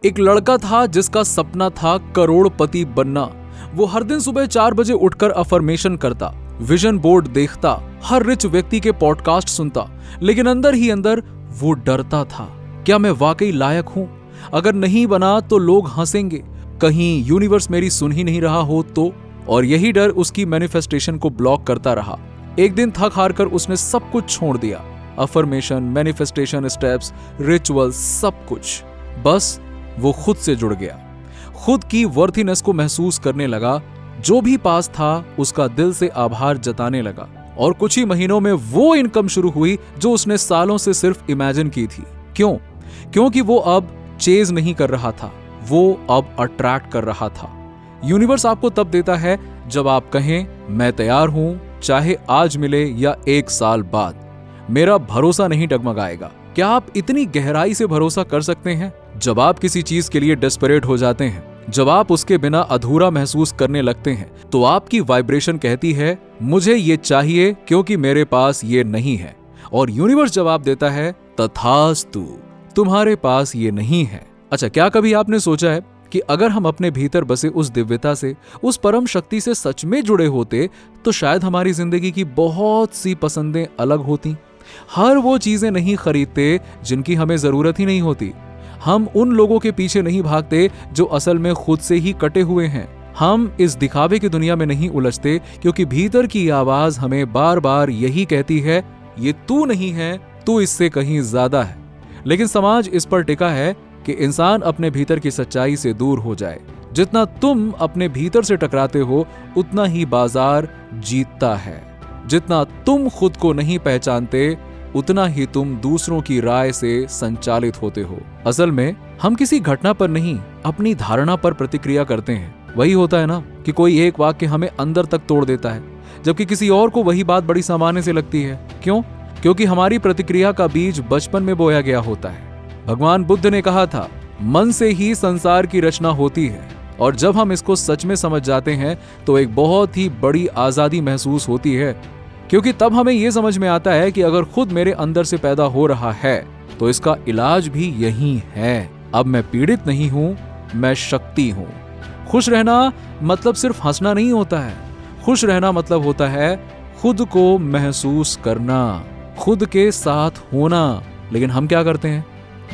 एक लड़का था जिसका सपना था करोड़पति बनना। वो हर दिन सुबह 4 बजे उठकर अफर्मेशन करता, विजन बोर्ड देखता, हर रिच व्यक्ति के पॉडकास्ट सुनता, लेकिन अंदर ही अंदर वो डरता था। क्या मैं वाकई लायक हूं? अगर नहीं बना तो लोग हंसेंगे, कहीं यूनिवर्स मेरी सुन ही नहीं रहा हो तो। और यही डर उसकी मैनिफेस्टेशन को ब्लॉक करता रहा। एक दिन थक हार कर उसने सब कुछ छोड़ दिया, अफर्मेशन, मैनिफेस्टेशन स्टेप्स, रिचुअल, सब कुछ। बस वो खुद से जुड़ गया, खुद की वर्थीनेस को महसूस करने लगा। जो भी पास था उसका दिल से आभार जताने लगा, और कुछ ही महीनों में वो इनकम शुरू हुई जो उसने सालों से सिर्फ इमेजिन की थी। क्यों? क्योंकि वो अब चेज नहीं कर रहा था, वो अब अट्रैक्ट कर रहा था। यूनिवर्स आपको तब देता है जब आप कहें मैं तैयार हूं, चाहे आज मिले या 1 साल बाद, मेरा भरोसा नहीं डगमगाएगा। क्या आप इतनी गहराई से भरोसा कर सकते हैं? जब आप किसी चीज के लिए डेस्परेट हो जाते हैं, जब आप उसके बिना अधूरा महसूस करने लगते हैं, तो आपकी वाइब्रेशन कहती है मुझे ये चाहिए क्योंकि मेरे पास ये नहीं है। और यूनिवर्स जवाब देता है तथास्तु, तुम्हारे पास ये नहीं है। अच्छा, क्या कभी आपने सोचा है कि अगर हम अपने भीतर बसे उस दिव्यता से, उस परम शक्ति से सच में जुड़े होते, तो शायद हमारी जिंदगी की बहुत सी पसंदें अलग होती। हर वो चीजें नहीं खरीदते जिनकी हमें जरूरत ही नहीं होती। हम उन लोगों के पीछे नहीं भागते जो असल में खुद से ही कटे हुए हैं। हम इस दिखावे की दुनिया में नहीं उलझते क्योंकि भीतर की आवाज हमें बार बार यही कहती है ये तू नहीं है, तू इससे कहीं ज्यादा है। लेकिन समाज इस पर टिका है कि इंसान अपने भीतर की सच्चाई से दूर हो जाए। जितना तुम अपने भीतर से टकराते हो उतना ही बाजार जीतता है। जितना तुम खुद को नहीं पहचानते उतना ही तुम दूसरों की राय से संचालित होते हो। असल में हम किसी घटना पर नहीं, अपनी धारणा पर प्रतिक्रिया करते हैं। वही होता है ना कि कोई एक वाक्य हमें अंदर तक तोड़ देता है, जबकि किसी और को वही बात बड़ी सामान्य से लगती है। क्यों? क्योंकि हमारी प्रतिक्रिया का बीज बचपन में बोया गया होता है। भगवान बुद्ध ने कहा था मन से ही संसार की रचना होती है। और जब हम इसको सच में समझ जाते हैं तो एक बहुत ही बड़ी आजादी महसूस होती है, क्योंकि तब हमें यह समझ में आता है कि अगर खुद मेरे अंदर से पैदा हो रहा है तो इसका इलाज भी यही है। अब मैं पीड़ित नहीं हूं, मैं शक्ति हूं। खुश रहना मतलब सिर्फ हंसना नहीं होता है। खुश रहना मतलब होता है खुद को महसूस करना, खुद के साथ होना। लेकिन हम क्या करते हैं?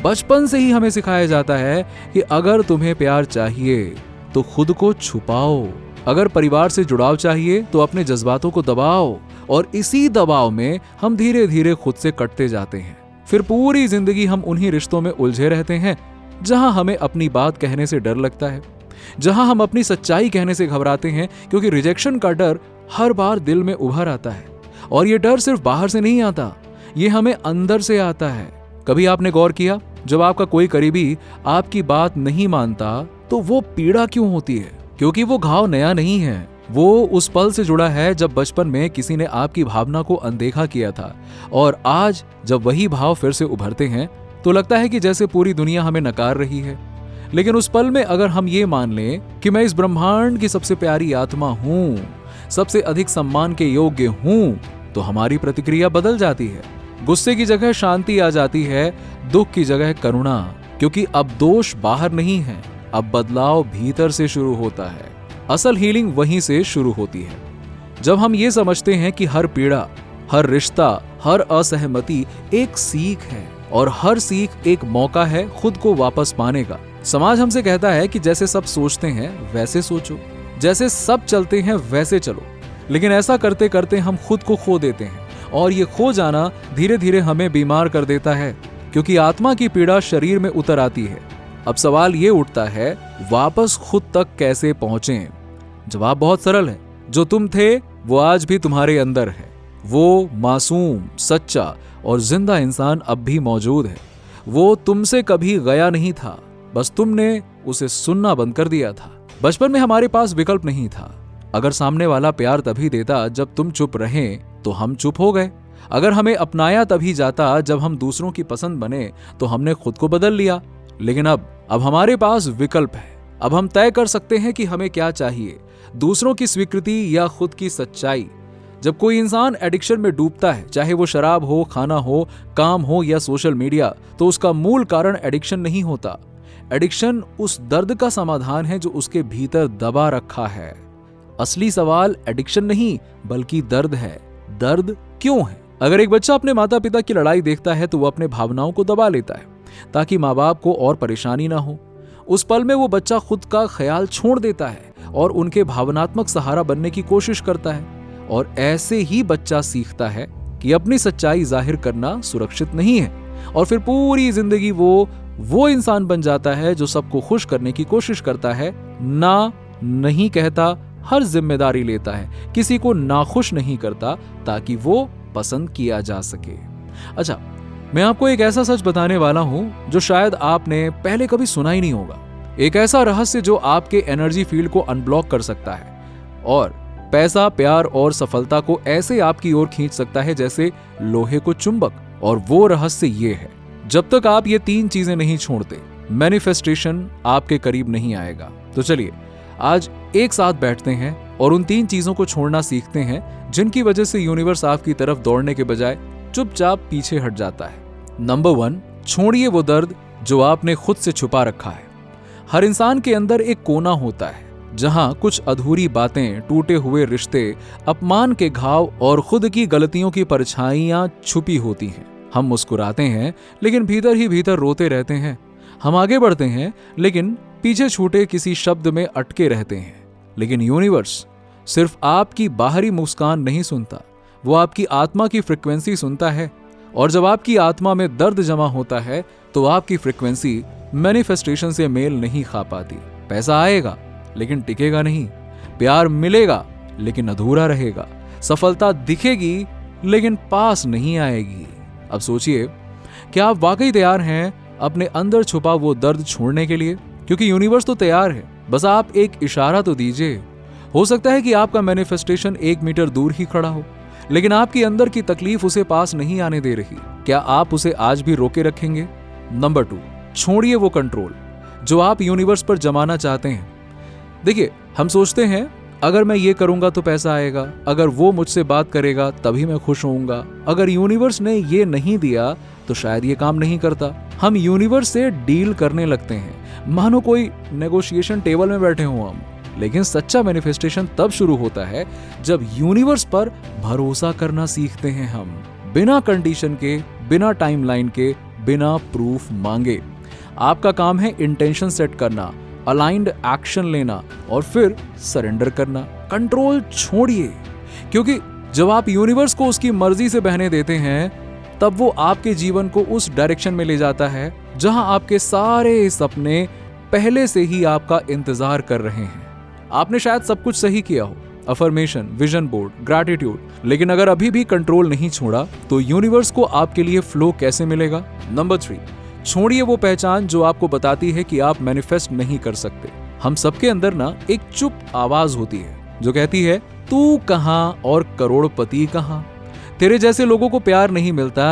बचपन से ही हमें सिखाया जाता है कि अगर तुम्हें प्यार चाहिए तो खुद को छुपाओ, अगर परिवार से जुड़ाव चाहिए तो अपने जज्बातों को दबाओ। और इसी दबाव में हम धीरे धीरे खुद से कटते जाते हैं। फिर पूरी जिंदगी हम उन्हीं रिश्तों में उलझे रहते हैं जहां हमें अपनी बात कहने से डर लगता है, जहां हम अपनी सच्चाई कहने से घबराते हैं, क्योंकि रिजेक्शन का डर हर बार दिल में उभर आता है। और ये डर सिर्फ बाहर से नहीं आता, ये हमें अंदर से आता है। कभी आपने गौर किया, जब आपका कोई करीबी आपकी बात नहीं मानता तो वो पीड़ा क्यों होती है? क्योंकि वो घाव नया नहीं है, वो उस पल से जुड़ा है जब बचपन में किसी ने आपकी भावना को अनदेखा किया था। और आज जब वही भाव फिर से उभरते हैं तो लगता है कि जैसे पूरी दुनिया हमें नकार रही है। लेकिन उस पल में अगर हम ये मान लें कि मैं इस ब्रह्मांड की सबसे प्यारी आत्मा हूं, सबसे अधिक सम्मान के योग्य हूं, तो हमारी प्रतिक्रिया बदल जाती है। गुस्से की जगह शांति आ जाती है, दुख की जगह करुणा। क्योंकि अब दोष बाहर नहीं है, अब बदलाव भीतर से शुरू होता है। असल हीलिंग वहीं से शुरू होती है जब हम ये समझते हैं कि हर पीड़ा, हर रिश्ता, हर असहमति एक सीख है, और हर सीख एक मौका है खुद को वापस पाने का। समाज हमसे कहता है कि जैसे सब सोचते हैं वैसे सोचो, जैसे सब चलते हैं वैसे चलो। लेकिन ऐसा करते करते हम खुद को खो देते हैं, और ये खो जाना धीरे धीरे हमें बीमार कर देता है, क्योंकि आत्मा की पीड़ा शरीर में उतर आती है। अब सवाल ये उठता है, वापस खुद तक कैसे पहुंचें? जवाब बहुत सरल है। जो तुम थे वो आज भी तुम्हारे अंदर है। वो मासूम, सच्चा और जिंदा इंसान अब भी मौजूद है। वो तुमसे कभी गया नहीं था, बस तुमने उसे सुनना बंद कर दिया था। बचपन में हमारे पास विकल्प नहीं था। अगर सामने वाला प्यार तभी देता जब तुम चुप रहें तो हम चुप हो गए। अगर हमें अपनाया तभी जाता जब हम दूसरों की पसंद बने तो हमने खुद को बदल लिया। लेकिन अब हमारे पास विकल्प है। अब हम तय कर सकते हैं कि हमें क्या चाहिए, दूसरों की स्वीकृति या खुद की सच्चाई। जब कोई इंसान एडिक्शन में डूबता है, चाहे वो शराब हो, खाना हो, काम हो या सोशल मीडिया, तो उसका मूल कारण एडिक्शन नहीं होता। एडिक्शन उस दर्द का समाधान है जो उसके भीतर दबा रखा है। असली सवाल एडिक्शन नहीं बल्कि दर्द है। दर्द क्यों है? अगर एक बच्चा अपने माता पिता की लड़ाई देखता है तो वो अपने भावनाओं को दबा लेता है ताकि माँ बाप को और परेशानी ना हो। उस पल में वो बच्चा खुद का ख्याल छोड़ देता है और उनके भावनात्मक सहारा बनने की कोशिश करता है, और ऐसे ही बच्चा सीखता है कि अपनी सच्चाई जाहिर करना सुरक्षित नहीं है, और फिर पूरी जिंदगी वो इंसान बन जाता है जो सबको खुश करने की कोशिश करता है, ना नहीं कहता, हर जिम्मेदारी लेता है, किसी को नाखुश नहीं करता ताकि वो पसंद किया जा सके। अच्छा, मैं आपको एक ऐसा सच बताने वाला हूं जो शायद आपने पहले कभी सुना ही नहीं होगा। एक ऐसा रहस्य जो आपके एनर्जी फील्ड को अनब्लॉक कर सकता है और पैसा, प्यार और सफलता को ऐसे आपकी ओर खींच सकता है जैसे लोहे को चुंबक। और वो रहस्य ये है, जब तक आप ये 3 चीजें नहीं छोड़ते, मैनिफेस्टेशन आपके करीब नहीं आएगा। तो चलिए आज एक साथ बैठते हैं और उन 3 चीजों को छोड़ना सीखते हैं जिनकी वजह से यूनिवर्स आपकी तरफ दौड़ने के बजाय चुपचाप पीछे हट जाता है। नंबर 1, छोड़िए वो दर्द जो आपने खुद से छुपा रखा है। हर इंसान के अंदर एक कोना होता है जहां कुछ अधूरी बातें, टूटे हुए रिश्ते, अपमान के घाव और खुद की गलतियों की परछाइयां छुपी होती हैं। हम मुस्कुराते हैं लेकिन भीतर ही भीतर रोते रहते हैं। हम आगे बढ़ते हैं लेकिन पीछे छूटे किसी शब्द में अटके रहते हैं। लेकिन यूनिवर्स सिर्फ आपकी बाहरी मुस्कान नहीं सुनता, वो आपकी आत्मा की फ्रिक्वेंसी सुनता है। और जब आपकी आत्मा में दर्द जमा होता है तो आपकी फ्रिक्वेंसी मैनिफेस्टेशन से मेल नहीं खा पाती। पैसा आएगा लेकिन टिकेगा नहीं, प्यार मिलेगा लेकिन अधूरा रहेगा, सफलता दिखेगी लेकिन पास नहीं आएगी। अब सोचिए, क्या आप वाकई तैयार हैं अपने अंदर छुपा वो दर्द छोड़ने के लिए? क्योंकि यूनिवर्स तो तैयार है, बस आप एक इशारा तो दीजिए। हो सकता है कि आपका मैनिफेस्टेशन 1 मीटर दूर ही खड़ा हो, लेकिन आपकी अंदर की तकलीफ उसे पास नहीं आने दे रही। क्या आप उसे आज भी रोके रखेंगे? नंबर 2, छोड़िए वो कंट्रोल जो आप यूनिवर्स पर जमाना चाहते हैं। देखिए, हम सोचते हैं अगर मैं ये करूंगा तो पैसा आएगा, अगर वो मुझसे बात करेगा तभी मैं खुश होऊंगा, अगर यूनिवर्स ने ये नहीं दिया तो शायद ये काम नहीं करता। हम यूनिवर्स से डील करने लगते हैं मानो कोई नेगोशिएशन टेबल में बैठे हों हम। लेकिन सच्चा मैनिफेस्टेशन तब शुरू होता है जब यूनिवर्स पर भरोसा करना सीखते हैं हम, बिना कंडीशन के, बिना टाइमलाइन के, बिना प्रूफ मांगे। आपका काम है इंटेंशन सेट करना, अलाइंड एक्शन लेना और फिर सरेंडर करना। कंट्रोल छोड़िए, क्योंकि जब आप यूनिवर्स को उसकी मर्जी से बहने देते हैं तब वो आपके जीवन को उस डायरेक्शन में ले जाता है जहां आपके सारे सपने पहले से ही आपका इंतजार कर रहे हैं। आपने शायद सब कुछ सही किया हो, अफर्मेशन, विजन बोर्ड, ग्रैटिट्यूड, लेकिन अगर अभी भी कंट्रोल नहीं छोड़ा तो यूनिवर्स को आपके लिए फ्लो कैसे मिलेगा? नंबर 3, छोड़िए वो पहचान जो आपको बताती है कि आप मैनिफेस्ट नहीं कर सकते। हम सबके अंदर ना एक चुप आवाज होती है जो कहती है, तू कहां और करोड़पति कहां, तेरे जैसे लोगों को प्यार नहीं मिलता,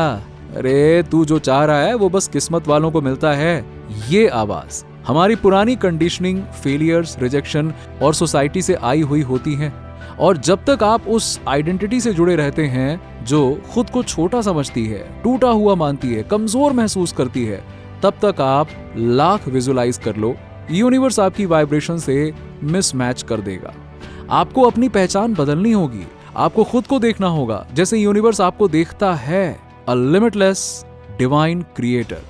अरे तू जो चाह रहा है वो बस किस्मत वालों को मिलता है। ये आवाज हमारी पुरानी कंडीशनिंग, फेलियर्स, रिजेक्शन और सोसाइटी से आई हुई होती है। और जब तक आप उस आइडेंटिटी से जुड़े रहते हैं जो खुद को छोटा समझती है, टूटा हुआ मानती है, कमजोर महसूस करती है, तब तक आप लाख विजुलाइज कर लो, यूनिवर्स आपकी वाइब्रेशन से मिसमैच कर देगा। आपको अपनी पहचान बदलनी होगी, आपको खुद को देखना होगा जैसे यूनिवर्स आपको देखता है, अ लिमिटलेस डिवाइन क्रिएटर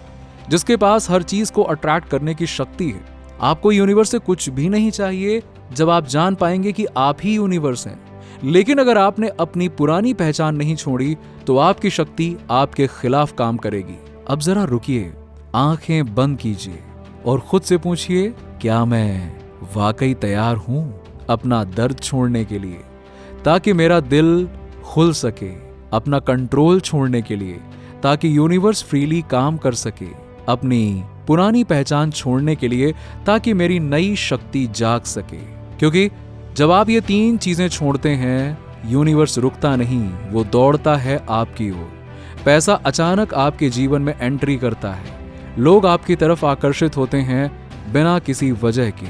जिसके पास हर चीज को अट्रैक्ट करने की शक्ति है। आपको यूनिवर्स से कुछ भी नहीं चाहिए जब आप जान पाएंगे कि आप ही यूनिवर्स हैं। लेकिन अगर आपने अपनी पुरानी पहचान नहीं छोड़ी तो आपकी शक्ति आपके खिलाफ काम करेगी। अब जरा रुकिए, आंखें बंद कीजिए और खुद से पूछिए, क्या मैं वाकई तैयार हूं अपना दर्द छोड़ने के लिए, ताकि मेरा दिल खुल सके, अपना कंट्रोल छोड़ने के लिए ताकि यूनिवर्स फ्रीली काम कर सके, अपनी पुरानी पहचान छोड़ने के लिए ताकि मेरी नई शक्ति जाग सके। क्योंकि जब आप ये 3 चीजें छोड़ते हैं, यूनिवर्स रुकता नहीं, वो दौड़ता है आपकी ओर। पैसा अचानक आपके जीवन में एंट्री करता है, लोग आपकी तरफ आकर्षित होते हैं बिना किसी वजह के।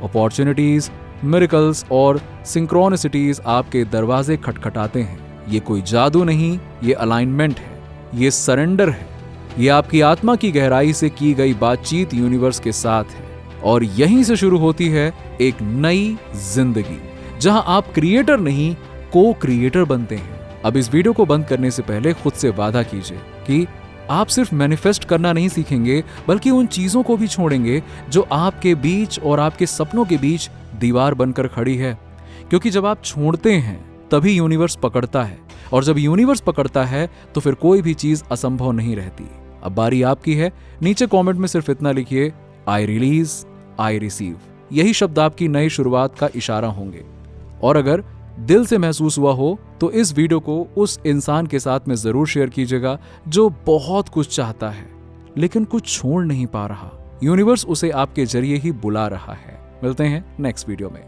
अपॉर्चुनिटीज, मिरेकल्स और सिंक्रोनिसिटीज आपके दरवाजे खटखटाते हैं। ये कोई जादू नहीं, ये अलाइनमेंट है, ये सरेंडर है। ये आपकी आत्मा की गहराई से की गई बातचीत यूनिवर्स के साथ है और यहीं से शुरू होती है एक नई जिंदगी जहां आप क्रिएटर नहीं को क्रिएटर बनते हैं। अब इस वीडियो को बंद करने से पहले खुद से वादा कीजिए कि आप सिर्फ मैनिफेस्ट करना नहीं सीखेंगे बल्कि उन चीजों को भी छोड़ेंगे जो आपके बीच और आपके सपनों के बीच दीवार बनकर खड़ी है, क्योंकि जब आप छोड़ते हैं तभी यूनिवर्स पकड़ता है और जब यूनिवर्स पकड़ता है तो फिर कोई भी चीज असंभव नहीं रहती। अब बारी आपकी है। नीचे कमेंट में सिर्फ इतना लिखिए, आई रिलीज, आई रिसीव। यही शब्द आपकी नई शुरुआत का इशारा होंगे। और अगर दिल से महसूस हुआ हो तो इस वीडियो को उस इंसान के साथ में जरूर शेयर कीजिएगा जो बहुत कुछ चाहता है लेकिन कुछ छोड़ नहीं पा रहा। यूनिवर्स उसे आपके जरिए ही बुला रहा है। मिलते हैं नेक्स्ट वीडियो में।